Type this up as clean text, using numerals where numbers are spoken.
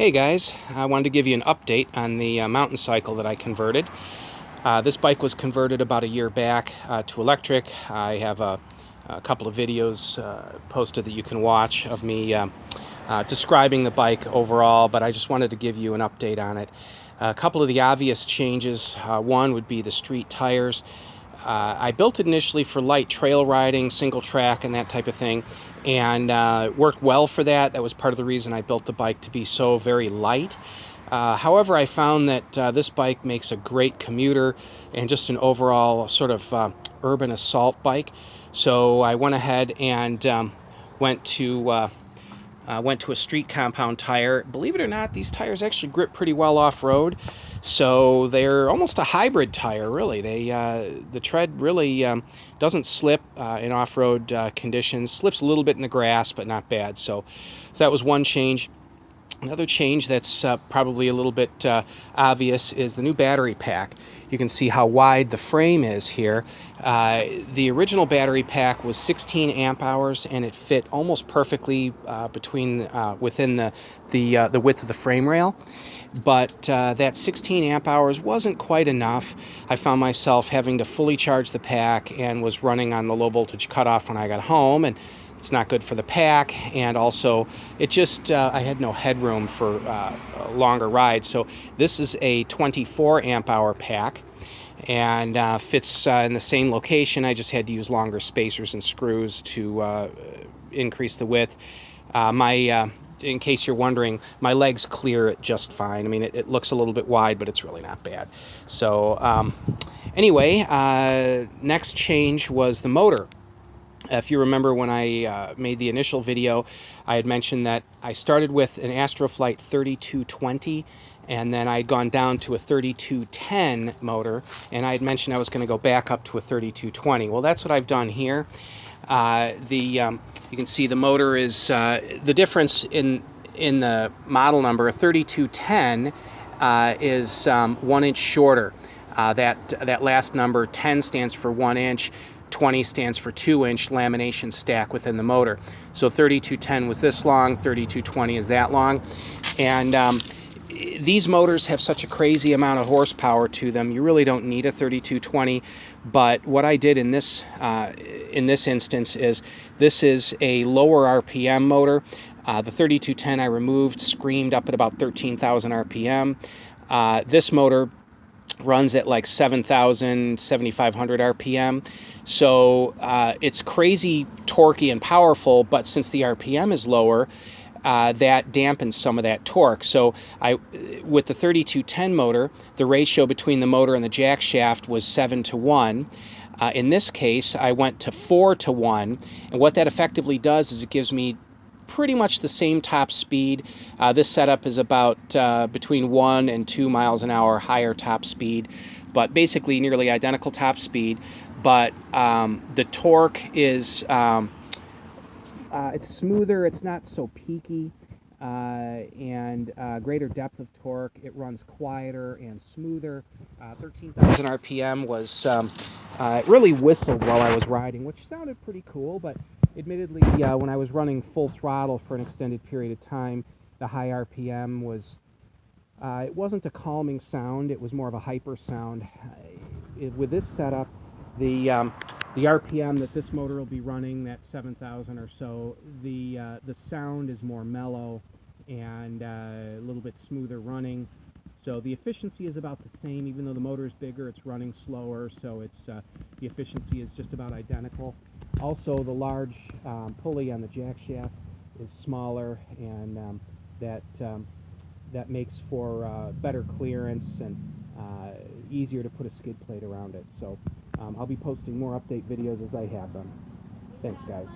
Hey guys, I wanted to give you an update on the Mountaincycle that I converted. This bike was converted about a year back to electric. I have a couple of videos posted that you can watch of me describing the bike overall, but I just wanted to give you an update on it. A couple of the obvious changes. One would be the street tires. I built it initially for light trail riding, single track, and that type of thing, and worked well for that. That was part of the reason I built the bike to be so very light. However, I found that this bike makes a great commuter and just an overall sort of urban assault bike. So I went ahead and went to a street compound tire. Believe it or not, these tires actually grip pretty well off-road. So they're almost a hybrid tire, really. The tread really doesn't slip in off-road conditions. Slips a little bit in the grass, but not bad. So that was one change. Another change that's probably a little bit obvious is the new battery pack. You can see how wide the frame is here. The original battery pack was 16 amp hours, and it fit almost perfectly within the width of the frame rail. But that 16 amp hours wasn't quite enough. I found myself having to fully charge the pack and was running on the low voltage cutoff when I got home, and it's not good for the pack, and also it just I had no headroom for a longer ride. So this is a 24 amp hour pack, and fits in the same location. I just had to use longer spacers and screws to increase the width. In case you're wondering, my legs clear it just fine. I mean, it looks a little bit wide, but it's really not bad. So anyway, next change was the motor. If you remember when I made the initial video, I had mentioned that I started with an Astroflight 3220, and then I had gone down to a 3210 motor, and I had mentioned I was going to go back up to a 3220. Well, that's what I've done here. You can see the motor is the difference in the model number. A 3210 is 1 inch shorter. That last number, 10, stands for 1 inch. 20 stands for 2-inch lamination stack within the motor. So 3210 was this long, 3220 is that long. And these motors have such a crazy amount of horsepower to them, you really don't need a 3220. But what I did in this instance is, this is a lower RPM motor. The 3210 I removed screamed up at about 13,000 RPM. This motor runs at like 7,000, 7,500 RPM. So it's crazy torquey and powerful, but since the RPM is lower, that dampens some of that torque. So with the 3210 motor, the ratio between the motor and the jack shaft was 7:1. In this case, I went to 4:1, and what that effectively does is it gives me pretty much the same top speed. This setup is about between 1 and 2 miles an hour higher top speed, but basically nearly identical top speed. But the torque is it's smoother, it's not so peaky, and greater depth of torque. It runs quieter and smoother. 13,000 RPM was it really whistled while I was riding, which sounded pretty cool, but admittedly, when I was running full throttle for an extended period of time, the high RPM was, it wasn't a calming sound, it was more of a hyper sound. With this setup, the RPM that this motor will be running, that 7,000 or so, the sound is more mellow and a little bit smoother running. So the efficiency is about the same. Even though the motor is bigger, it's running slower, so it's the efficiency is just about identical. Also, the large pulley on the jack shaft is smaller, and that makes for better clearance and easier to put a skid plate around it. So I'll be posting more update videos as I have them. Thanks, guys.